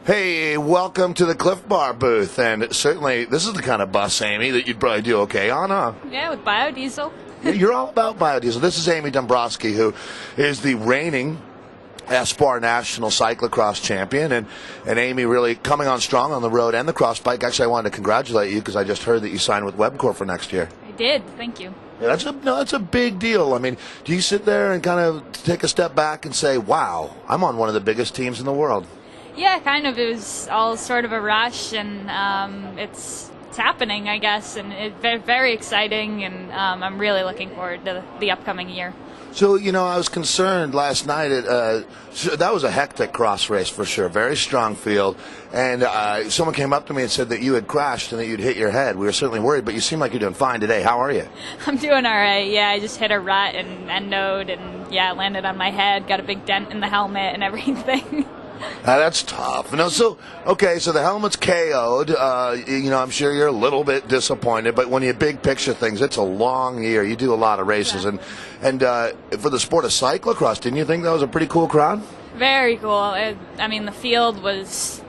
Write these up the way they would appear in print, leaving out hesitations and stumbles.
Hey, welcome to the Cliff Bar booth, and certainly this is the kind of bus, Amy, that you'd probably do okay on, huh? Yeah, with biodiesel. You're all about biodiesel. This is Amy Dombroski, who is the reigning Espoir National Cyclocross champion, and Amy really coming on strong on the road and the cross bike. Actually, I wanted to congratulate you because I just heard that you signed with Webcor for next year. I did. Thank you. Yeah, that's a big deal. I mean, do you sit there and kind of take a step back and say, wow, I'm on one of the biggest teams in the world? Yeah, kind of. It was all sort of a rush, and it's happening, I guess, and it's very exciting, and I'm really looking forward to the upcoming year. So, I was concerned last night. That was a hectic cross race for sure. Very strong field. And someone came up to me and said that you had crashed and that you'd hit your head. We were certainly worried, but you seem like you're doing fine today. How are you? I'm doing all right. Yeah, I just hit a rut and end node, and landed on my head, got a big dent in the helmet and everything. That's tough. No, so the helmet's KO'd. I'm sure you're a little bit disappointed, but when you big picture things, it's a long year. You do a lot of races, and for the sport of cyclocross, didn't you think that was a pretty cool crowd? Very cool. The field was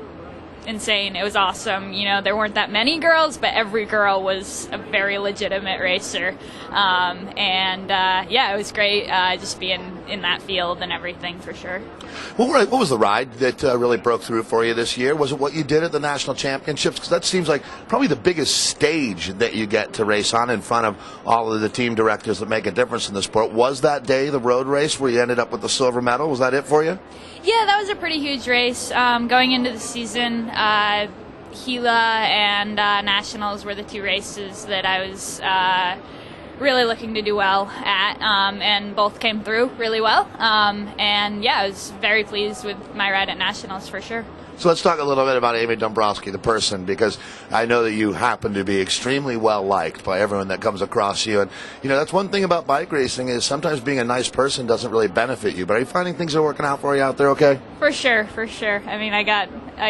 insane. It was awesome. There weren't that many girls, but every girl was a very legitimate racer. It was great just being in that field and everything for sure. What was the ride that really broke through for you this year? Was it what you did at the National Championships? Because that seems like probably the biggest stage that you get to race on in front of all of the team directors that make a difference in the sport. Was that day the road race where you ended up with the silver medal? Was that it for you? Yeah, that was a pretty huge race. Going into the season, Gila and Nationals were the two races that I was really looking to do well at, and both came through really well. I was very pleased with my ride at Nationals for sure. So let's talk a little bit about Amy Dombroski, the person, because I know that you happen to be extremely well liked by everyone that comes across you. And, that's one thing about bike racing is sometimes being a nice person doesn't really benefit you. But are you finding things are working out for you out there okay? For sure. I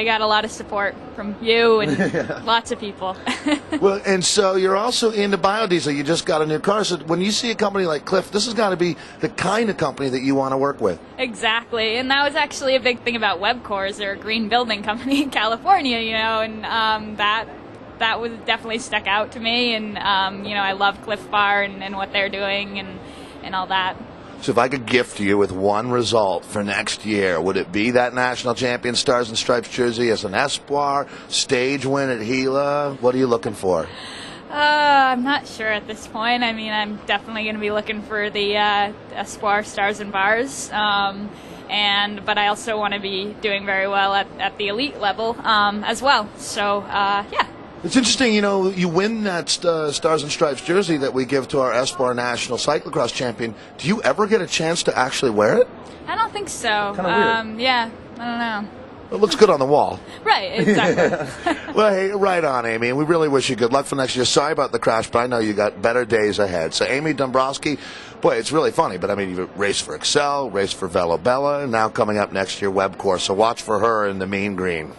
got a lot of support from you and lots of people. Well, and so you're also into biodiesel. You just got a new car. So when you see a company like Cliff, this has got to be the kind of company that you want to work with. Exactly. And that was actually a big thing about Webcor is they're a green building company in California, and that was definitely stuck out to me. And, I love Cliff Bar and what they're doing and all that. So if I could gift you with one result for next year, would it be that National Champion Stars and Stripes jersey as an Espoir, stage win at Gila? What are you looking for? I'm not sure at this point. I'm definitely going to be looking for the Espoir Stars and Bars. But I also want to be doing very well at the elite level as well. So, It's interesting, you win that Stars and Stripes jersey that we give to our Espoir National Cyclocross champion. Do you ever get a chance to actually wear it? I don't think so. Kind of weird. Yeah, I don't know. It looks good on the wall. Right, exactly. Well, hey, right on, Amy. And we really wish you good luck for next year. Sorry about the crash, but I know you got better days ahead. So, Amy Dombroski, boy, it's really funny. But, you raced for Excel, raced for Velobella, and now coming up next year, Webcor. So watch for her in the mean green.